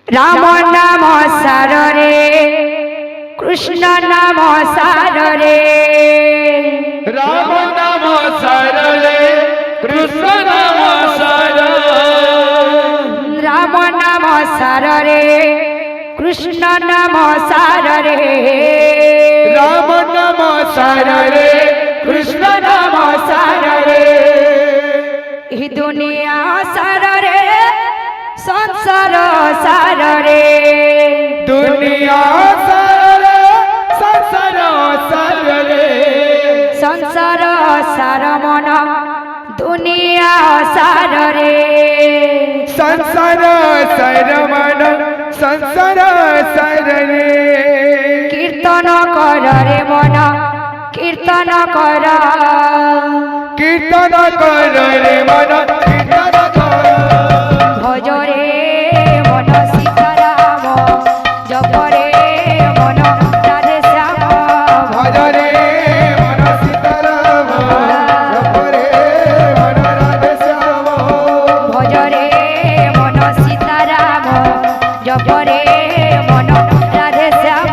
রাম নাম সাররে কৃষ্ণ নাম সাররে রাম নাম সাররে কৃষ্ণ নাম সার রাম নাম সাররে কৃষ্ণ নাম সাররে রাম নাম সাররে কৃষ্ণ নাম সাররে এই দুনিয়া সাররে সংসার সাররে দুনিয়া সাররে সংসার সাররে সংসার সার মন দুনিয়া সাররে সংসার সার মন সংসার সাররে কীর্তন কর রে মন কীর্তন কর কীর্তন কর রে মন কীর্তন কর ভজ রে মন সীতারাম জপ রে মন রাধে শ্যাম ভজ রে মন সীতারাম জপ রে মন রাধে শ্যাম ভজ রে মন সীতারাম জপ রে মন রাধে শ্যাম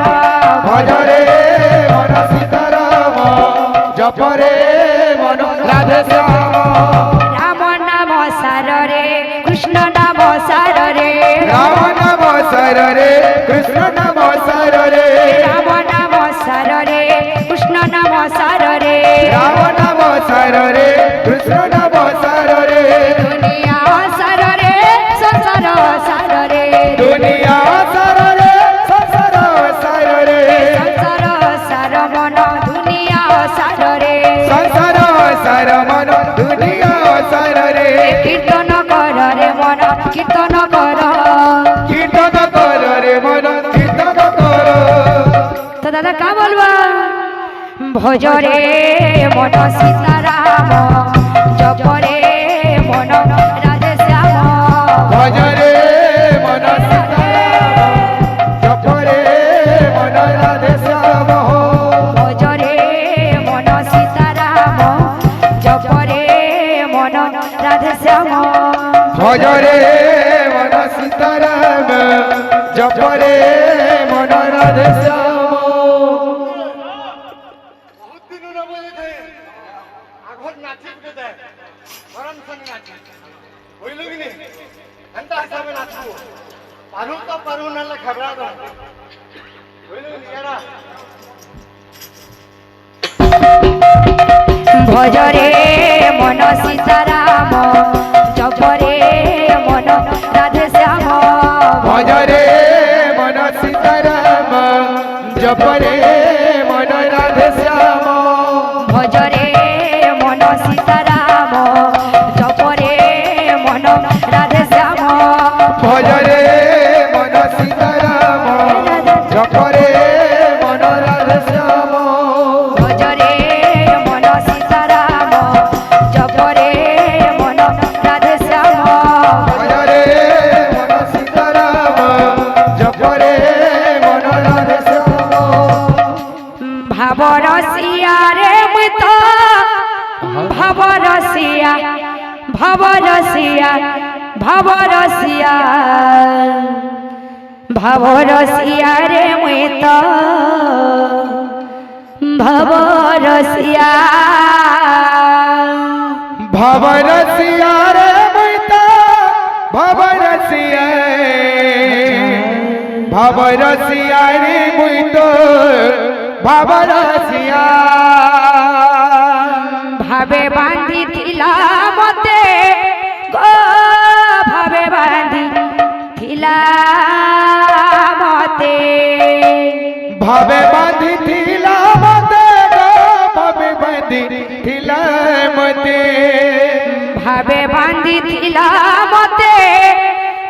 ভজ রে মন সীতারাম জপ রে মন রাধে শ্যাম রাম নাম সাররে কৃষ্ণ নাম সাররে রাম নাম সাররে কৃষ্ণ নাম সাররে রাম নাম সাররে কৃষ্ণ নাম সাররে রাম নাম সাররে কৃষ্ণ নাম সাররে দুনিয়া সাররে সংসার সাররে দুনিয়া সাররে সংসার সাররে সংসার সার মন দুনিয়া সাররে সংসার সার মন দুনিয়া সাররে কীর্তন কর রে মন কীর্তন কর কীর্তন কর রে মন কীর্তন কর তো দাদা কা বলবা ভজ রে মন সীতারাম জপ রে মন রাধে শ্যাম ভজ রে মন সীতারাম জপ রে মন রাধে শ্যাম ভজ রে মন সীতারাম জপ রে মন রাধে শ্যাম ভজ রে মন সীতারাম জপ রে মন রাধে শ্যাম ভজ রে মন সীতারাম জপ রে মন রাধে শ্যাম ভজ রে মন সীতারাম জপ রে মন রাধে শ্যাম ভজ রে মন সীতারাম জপ রে মন রাধে শ্যাম ভজ রে মন সীতারাম জপ রে মন রাধে শ্যাম ভজ রে মন সীতারাম জপ রে মন রাধে শ্যাম ভজ রে মন সীতারাম জপ রে মন রাধে শ্যাম ভাব রসিয়া রে মৃত ভাব রসিয়া ভাব রসিয়া ভাব রসিয়া ভাব রসিয়া রে মৃত ভাব রসিয়া ভব রসিয়া রে মৈতা ভব রসিয়া ভব রসিয়া রে মৈত ভব রসিয়া ভাবে বাঁধি থিলা মতে গো ভাবে বাঁধি থিলা মতে ভাবে বাঁধি থিলা মতে গো ভাবে বাঁধি থিলা মতে ভাবে বাঁধি থিলা মতে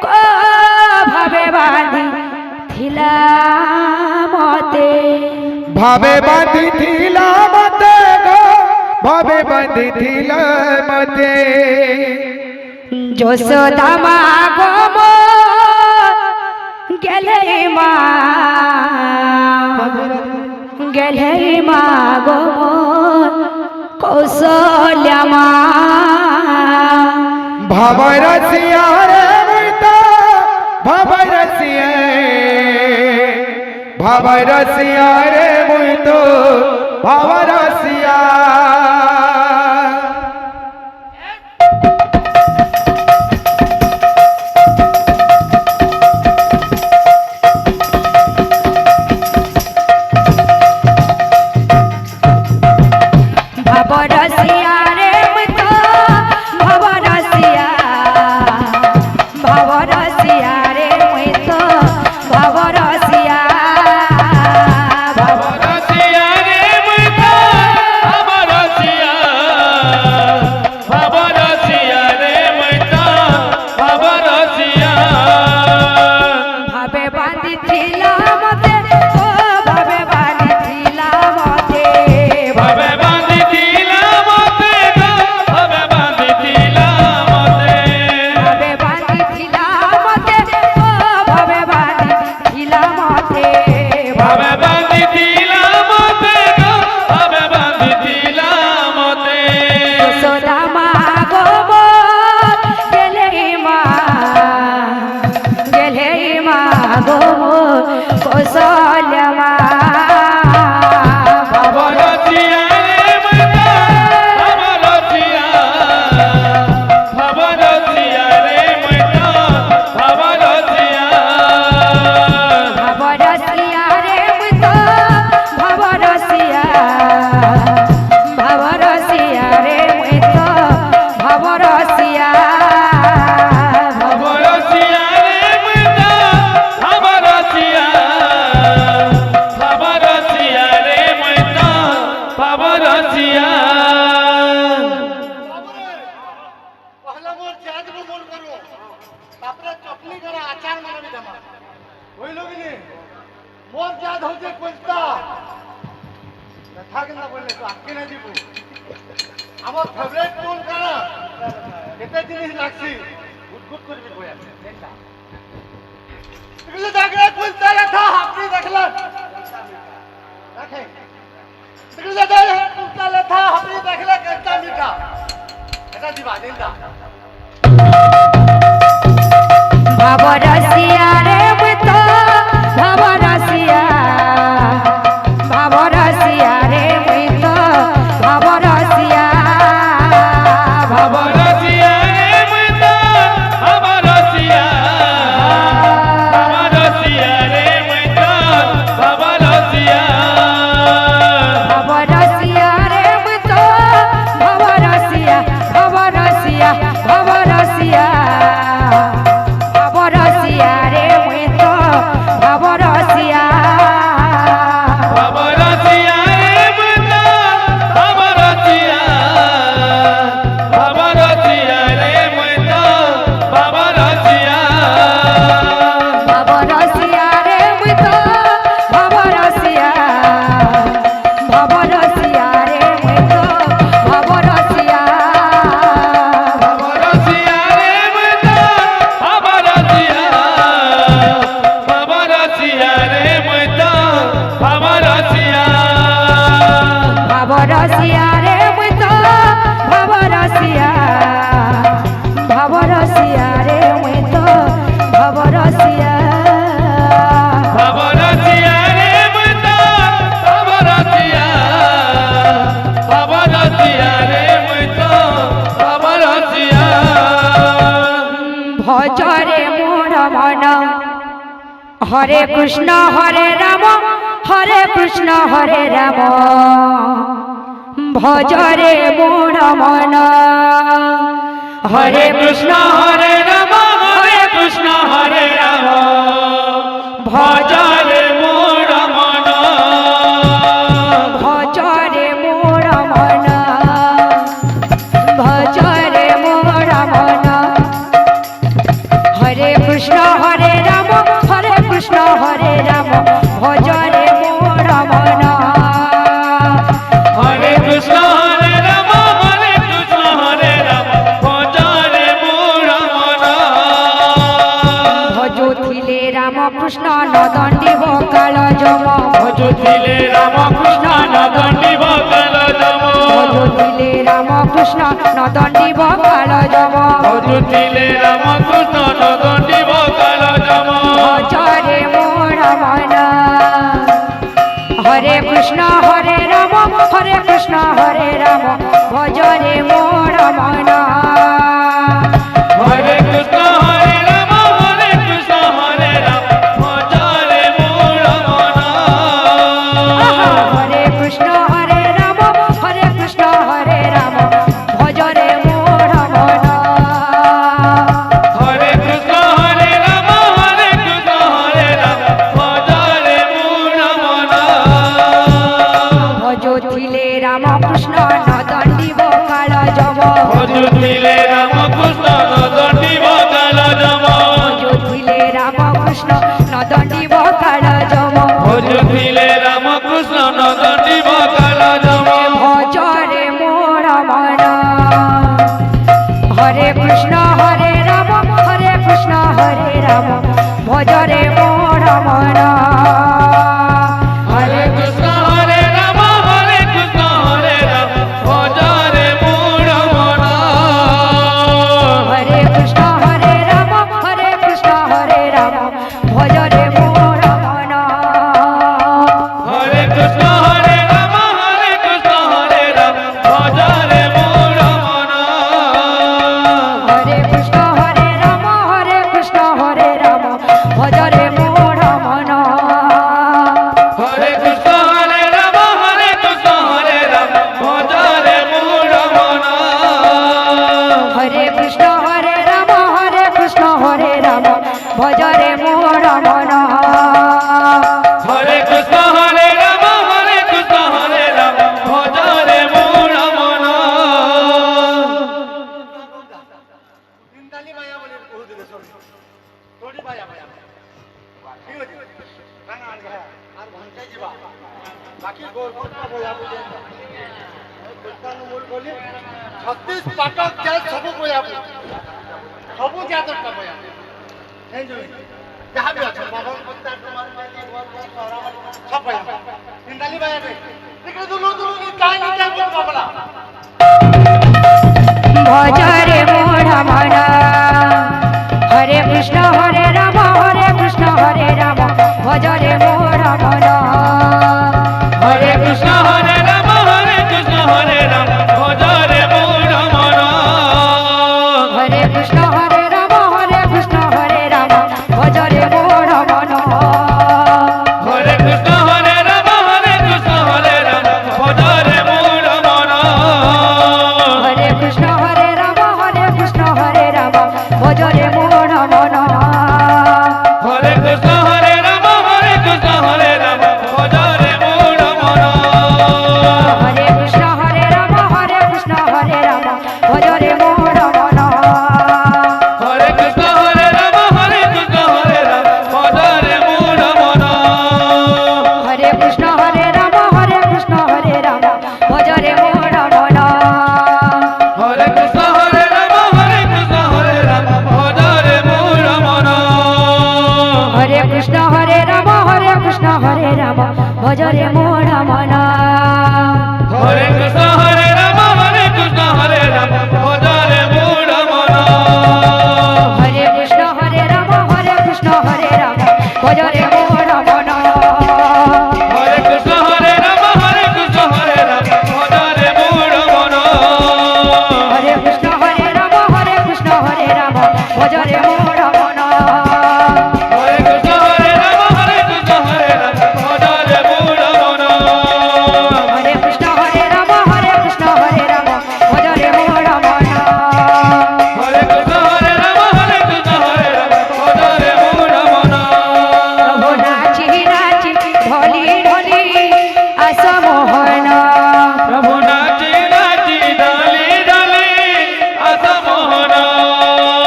গো ভাবে বাঁধি থিলা মতে ভাবে বাঁধি থিলা মতে গো ভাবে বাঁধি থিলা মতে যশোদা মা গো মো গেলে মা গেলে মা গো মো কৌশল্যা মা ভব রসিয়া রে মৈতা ভব রসিয়া ভাব রসিয়া রে মুই তো ভাব রসিয়া ভাবরসিয়া রে মুই তো ভাবরসিয়া ভাবরসিয়া রে মুই তো ভাবরসিয়া ভাবরসিয়া রে মুই তো ভাবরসিয়া ভাবরসিয়া রে মুই তো ভাবরসিয়া ভাবে বাঁধিছিলা মতে ও ভাবে বাঁধিছিলা মতে ভাবে বাঁধিছিলা মতে গো ভাবে বাঁধিছিলা মতে ভাবে বাঁধিছিলা মতে ও ভাবে বাঁধিছিলা মতে ভাবে বাঁধিছিলা মতে গো ভাবে বাঁধিছিলা মতে যশোদা মা গো মোর গেলে মা গো মোর কৌশল্যা মা ভাবরসিয়া রে মুই তো ভাবরসিয়া ভাবরসিয়া রে মুই তো ভাবরসিয়া ভাবরসিয়া রে মুই তো ভাবরসিয়া ভাবরসিয়া রে মুই তো ভাবরসিয়া ভাবরসিয়া রে মুই তো ভাবরসিয়া ভাবরসিয়া রে মুই তো ভাবরসিয়া पहला मोर जात को मोल करो तापरे चपली करा आचार मारा भी दमा होई लोगी ने मोर जात होते कोलता कथा केना बोलले तो आके ना दीबू আমার ফেভারিট কোন কারা কেতে জিনিস লাগছি গুদগুদ করবি কইয়া দেখা এগুলো জায়গা কোলতা লেখা আপনি দেখলেন দেখেন এগুলো জায়গা কোলতা লেখা আপনি দেখলে কেটা মিটা এটা দিবা দিনটা ভাবরসিয়া রে মুই তো ভাবরসিয়া ভাবরসিয়া রে মুই তো ভাবরসিয়া ভাবরসিয়া রে মুই তো ভাবরসিয়া ভাবরসিয়া রে মুই তো ভাবরসিয়া ভাবরসিয়া রে মুই তো ভাবরসিয়া ভাবরসিয়া ভাবরসিয়া ভাবরসিয়া রে মুই তো ভাবরসিয়া ভাবরসিয়া রে মুই তো ভাবরসিয়া ভাবরসিয়া রে মুই তো ভাবরসিয়া ভাবরসিয়া রে মুই তো ভাবরসিয়া ভাবরসিয়া রে মুই তো ভাবরসিয়া ভাবরসিয়া রে মুই তো ভাবরসিয়া ভাবরসিয়া রে মুই তো ভাবরসিয়া ভাবরসিয়া রে মুই তো ভাবরসিয়া ভাবরসিয়া রে মুই তো ভাবরসিয়া ভাবরসিয়া রে মুই তো ভাবরসিয়া ভাবরসিয়া রে মুই তো ভাবরসিয়া ভজরে মোর মন হরে কৃষ্ণ হরে রাম হরে কৃষ্ণ হরে রাম ভজরে মোর মন হরে কৃষ্ণ হরে রাম হরে কৃষ্ণ হরে রাম ভজরে মোর মন ভজরে মোর মন ভজরে মোর মন হরে কৃষ্ণ হরে রাম হরে কৃষ্ণ হরে রাম ভজরে মোর মন হরে কৃষ্ণ হরে রাম হরে কৃষ্ণ হরে রাম ভজরে মোর মন ভজুথিলে রাম কৃষ্ণ নদণ্ডী বকাল যম ভজুথিলে রাম কৃষ্ণ নদণ্ডী বকাল যম ভজুথিলে রাম কৃষ্ণ নদণ্ডী বকাল যম ভজুথিলে রাম কৃষ্ণ নদণ্ডী বকাল যম ভজরে মোর মন কৃষ্ণ হরে রাম ভজরে মোর মন হরে কৃষ্ণ হরে রাম ভজরে মোর মন হরে কৃষ্ণ হরে রাম ভজরে মোর মন হরে কৃষ্ণ হরে রাম ভজরে মোর মন ভজতিলে রাম কৃষ্ণ নদণ্ডি বকাল যম ভজতিলে রাম কৃষ্ণ নদণ্ডি বকাল যম ভজতিলে রাম কৃষ্ণ নদণ্ডি বকাল যম ভজতিলে রাম কৃষ্ণ নদণ্ডি বকাল যম ভজরে মোর মন হরে কৃষ্ণ হরে রাম ভজরে মোর মন হরে কৃষ্ণ হরে রাম ভজরে মোর মন হরে কৃষ্ণ হরে রাম ভজরে মোর মন হরে কৃষ্ণ হরে রাম ভজরে মোর মন হরে কৃষ্ণ হরে রাম ভজরে মোর মন হরে কৃষ্ণ হরে রাম ভজরে মোর মন হরে কৃষ্ণ হরে রাম ভজরে মোর মন হরে কৃষ্ণ হরে রাম ভজরে মোর মন ইন্দালি মায়া বলে বহু দিলে সরি তোড়ি মায়া ঠিক আছে আর ভাঙাই যাবা বাকি গোল কথা বলা বুঝে কৃষ্ণানু মূল বলি 36 পাটক যা সব কইয়া সব যা দরকার কইয়া এই যে যাহা বি আছে বাবা কথা তোমার মানে সব কইয়া ইন্দালি মায়া দেখে দুলু কাহিনী বল বাবলা ভজরে মোর মন হরে কৃষ্ণ হরে রাম ভজরে মোর মন হরে কৃষ্ণ হরে রাম ভজরে মোর মন হরে কৃষ্ণ হরে রাম ভজরে মোর মন হরে কৃষ্ণ হরে রাম ভজরে মোর মন হরে কৃষ্ণ হরে রাম ভজরে মোর মন হরে কৃষ্ণ হরে রাম ভজরে মোর মন হরে কৃষ্ণ হরে রাম ভজরে মোর মন হরে কৃষ্ণ হরে রাম ভজরে মোর মন হরে কৃষ্ণ হরে রাম ভজরে মোর মন হরে কৃষ্ণ হরে রাম ভজরে মোর মন হরে কৃষ্ণ হরে রাম ভজরে মোর মন হরে কৃষ্ণ হরে রাম ভজরে মোর মন হরে কৃষ্ণ হরে রাম ভজরে মোর মন হরে কৃষ্ণ হরে রাম ভজরে মোর মন হরে কৃষ্ণ হরে রাম ভজরে মোর মন হরে কৃষ্ণ হরে রাম ভজরে মোর মন হরে কৃষ্ণ হরে রাম ভজরে মোর মন হরে কৃষ্ণ হরে রাম ভজরে মোর মন প্রভু নাচি নাচি ঢলি ঢলি আস মোহন প্রভু নাচি নাচি ডালি ডালি আস মোহন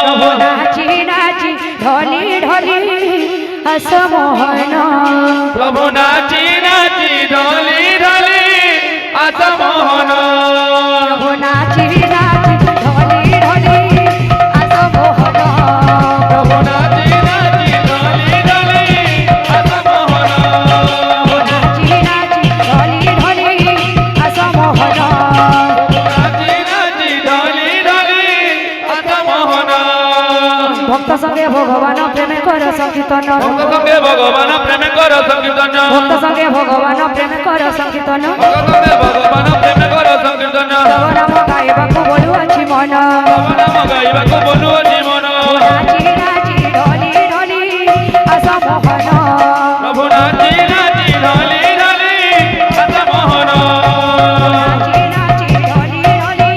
প্রভু নাচি নাচি ঢলি ঢলি আস মোহন প্রভু নাচি নাচি ডালি ডালি আস মোহন প্রভু নাচি নাচি ঢলি ঢলি আস মোহন প্রভু নাচি নাচি ডালি ডালি আস মোহন প্রভু নাচি নাচি ঢলি ঢলি আস মোহন নাচি নাচি ডালি ডালি আস মোহন ভক্ত সঙ্গে ভগবান প্রেমে কর সংকীর্তন ভক্ত সঙ্গে ভগবান প্রেমে কর সংকীর্তন ভক্ত সঙ্গে ভগবান প্রেম কর সংকীর্তন ভক্ত সঙ্গে ভগবান প্রেমে কর সংকীর্তন তব নাম গাইବାକୁ ବୋଲୁଅଛି ମନ তব নাম গাইବାକୁ ବୋଲୁଅଛି ମନ ନାଚି ନାଚି ଢଳି ଢଳି ଆସ ମୋହନ ପ୍ରଭୁ ନାଚି ନାଚି ଢଳି ଢଳି ଆସ ମୋହନ ନାଚି ନାଚି ଢଳି ଢଳି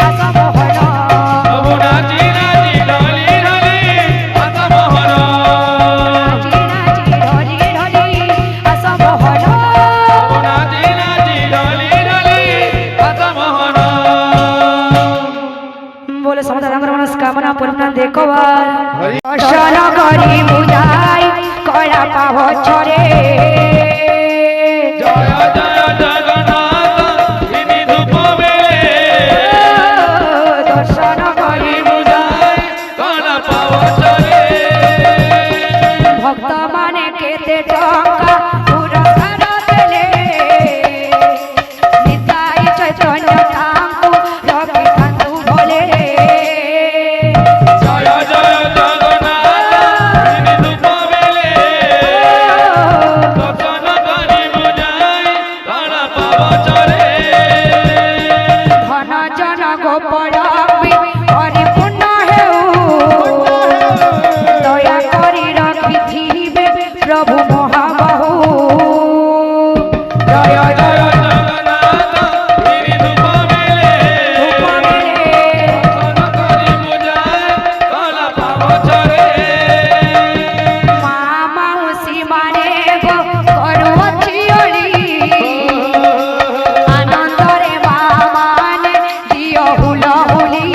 ଆସ ମୋହନ ପ୍ରଭୁ ନାଚି ନାଚି ଢଳି ଢଳି ଆସ ମୋହନ ନାଚି ନାଚି ଢଳି ଢଳି ଆସ ମୋହନ ପ୍ରଭୁ ନାଚି ନାଚି ଢଳି ଢଳି ଆସ ମୋହନ बोले समस्त तांकर मनस्कामना पूर्ण देखवार दर्शन करी बुझाई कला पाव छरे জয় জয় জগন্নাথ তিনি ধূপ বেলে दर्शन करी বুঝাই কলা পাওয়ারে भक्त माने केते टंका पुरस्कार देले निताई चैतन्य तांकु रवि तांकु भोले रे জয় জয় জগন্নাথ তিনি ধূপ বেলে দর্শন করি বুঝাই কলা পাওয়ারে धन जन गोपाल परिपूर्ण हेउ दया करी रखिथिबे प्रभु महाबाहु জয় জয় জগন্নাথ তিনি ধূপ বেলে দর্শন করি বুঝাই কলা পাওয়ারে माउसी माने गो करुअछि ओली आनंद रे माने दियो हुलहुली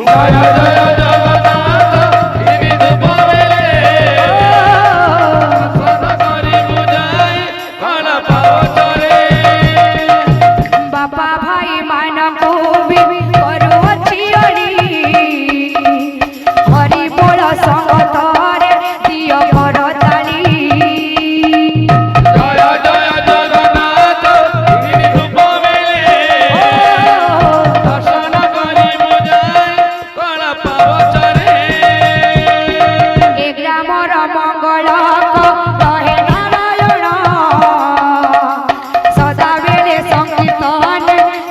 জয় জয় জগন্নাথ তিনি ধূপ বেলে দর্শন করি বুঝাই কলা পাওয়ারে बापा भाई मानकु भी करुअछि ओली हरि बोल संगतरे दियो करताली জয় জয় জগন্নাথ তিনি ধূপ বেলে দর্শন করি বুঝাই কলা পাওয়ারে ए ग्रामर मंगल रहे नारायण सदा बेले संकीर्तन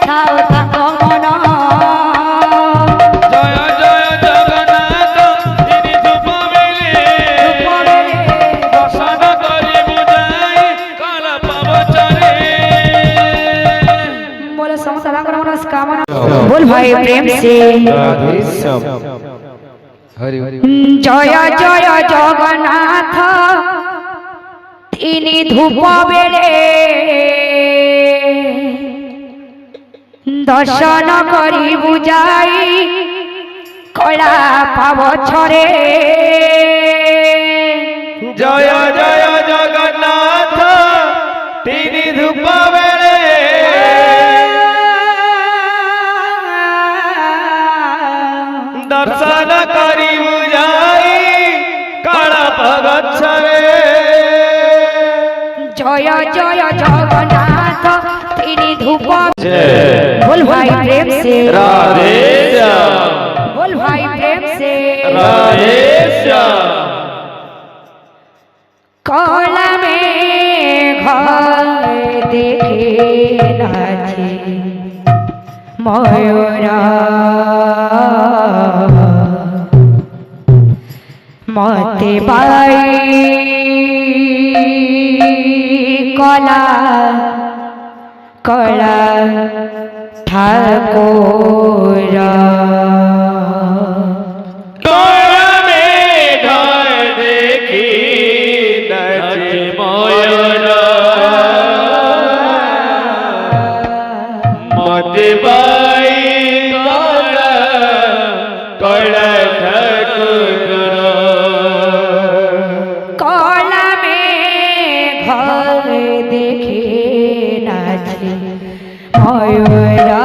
थाओ ताको मन জয় জয় জগন্নাথ তিনি ধূপ বেলে দর্শন করি বুঝাই কলা পাওয়ারে बोले समस्त रंग मनस्कामना बोल भाई प्रेम से हरि जय जय जगन्नाथ তিনি ধূপ বেড়ে দর্শন করি বুঝাই কলা পাব ছড়ে জয় জয় জগন্নাথ তিনি ধূপ বেলে দর্শন করি বুঝাই কলা পাওয়ারে জয় জয় জগন্নাথ তিনি ধূপ बोल भाई प्रेम से রাধে শ্যাম बोल भाई प्रेम से রাধে শ্যাম कला में घर देखे नाचे मयूरा मते बाई कला कला ठाकुर তোরা মেঘর দেখি নাচে ময়ূর মতে বাই কলা কলা ঠাকুর कला में घर देखे नाचे मयूरा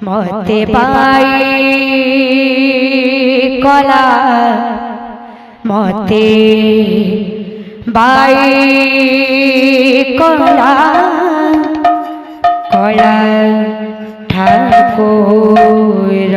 मते पाई कला मते बाई कला कला ठाकुर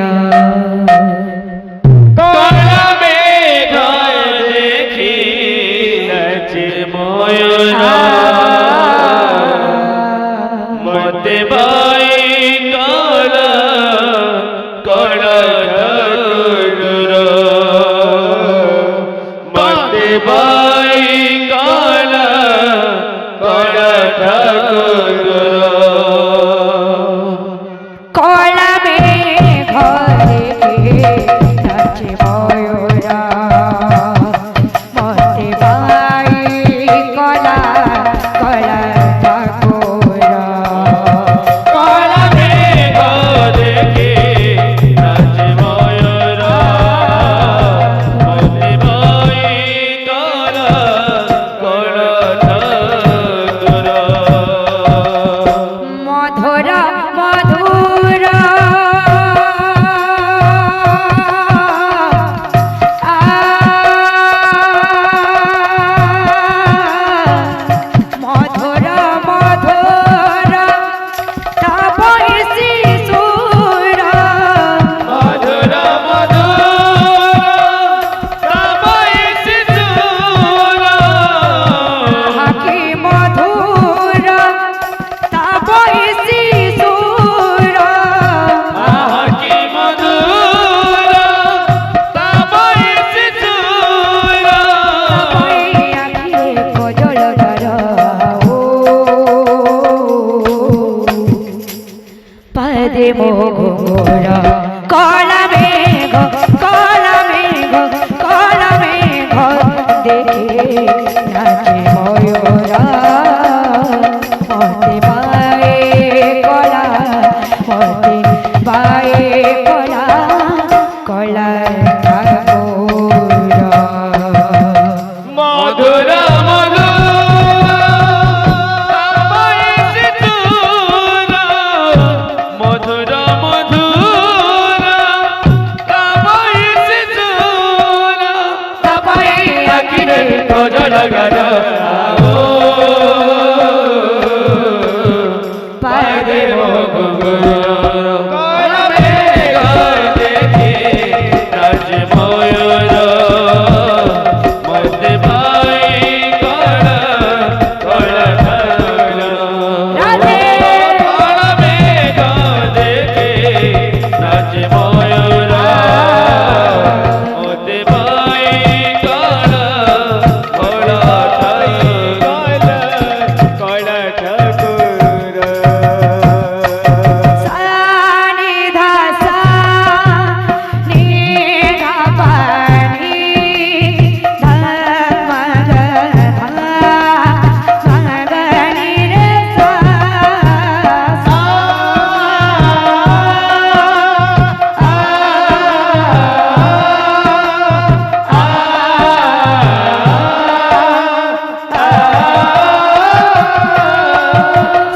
ঠাকুর মধুর মধুর মধুর আখিরে কজল গর পাদে কলমে দেখে রাজ ময়ূর মধ্যে ভাই কল কল কল রাধে কলমে দেখে রাজ ময়ূর মধ্যে ভাই কল কল কল ঠাকুর সানি ধাসা নি ধাপানি ধমগ মগনি রে সা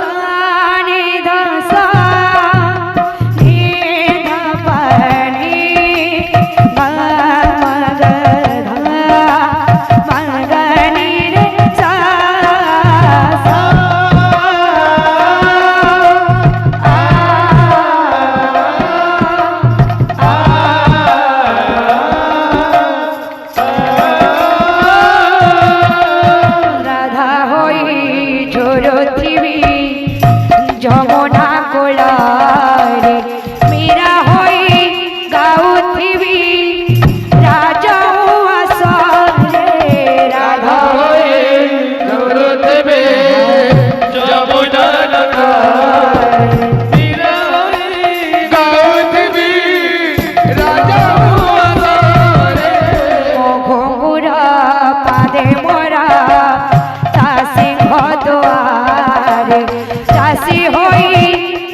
সানি ধাসা নি ধাপানি মগনি রে সা রাধা হই ঝরথিবি যমুনা কোলারে মীরা হই গাউথিবি রাজা আসরে রাধা হই জরতবে যমুনার তীরে গাউতবি রাজা রে ঘুমুরা পাদে মোরা চাষি ঘদুয়ারে চাষি হই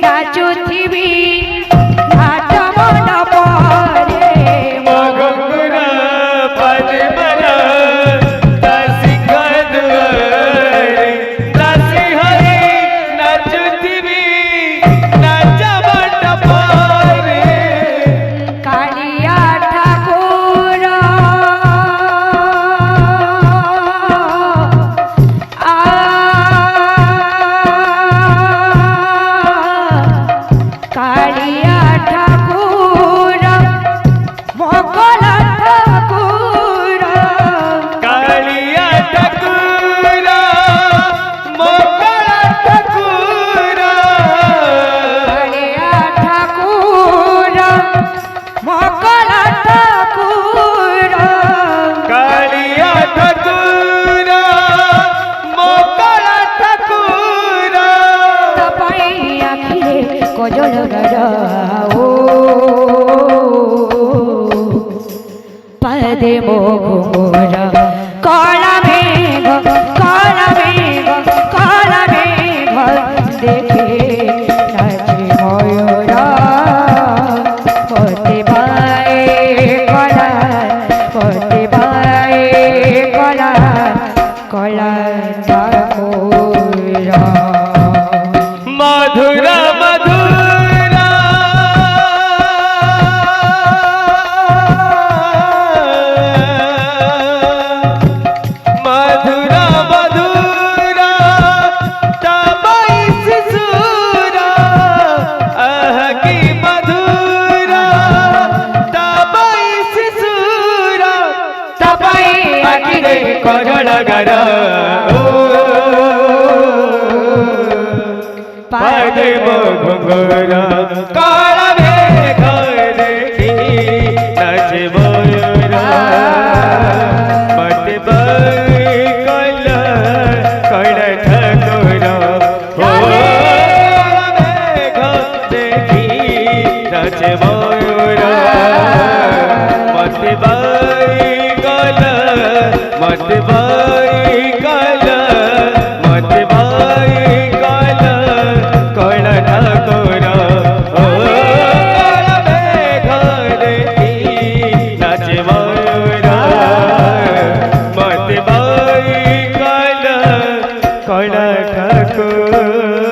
নাচুথিবি নাট মন পরে মগরা পাদে মরা দাসি গদুয়ারে দাসি হরি নাচুতিবি নাচবট পারে কালিয়া ঠাকুর কালিয়া ঠাকুর মকল ঠাকুর কালিয়া ঠাকুর মকল ঠাকুর কালিয়া ঠাকুর মকল ঠাকুর কালিয়া ঠাকুর মকল ঠাকুর তপাই আখিরে কজল গরাও পদে মোরা কলা মেঘ দেখে নাচে ময়ূরা পতে বায়ে কলা পতে বায়ে কলা কলা ঠাকুরা মধুর মধুর মধুর মধুর তবাই শিশুর আহ কি মধুর তবাই শিশুর তবাই আখিরে কজল গর পাদে ঘুঙ্গুর কলমে দেখি নাচ ময়ূর মত বই কল কল ঠাকুর দেখি নাচ ময়ূর মত বই কল মত বই কল মত বই কল কল ঠাকুর ও দেখি নাচ ঠাকুর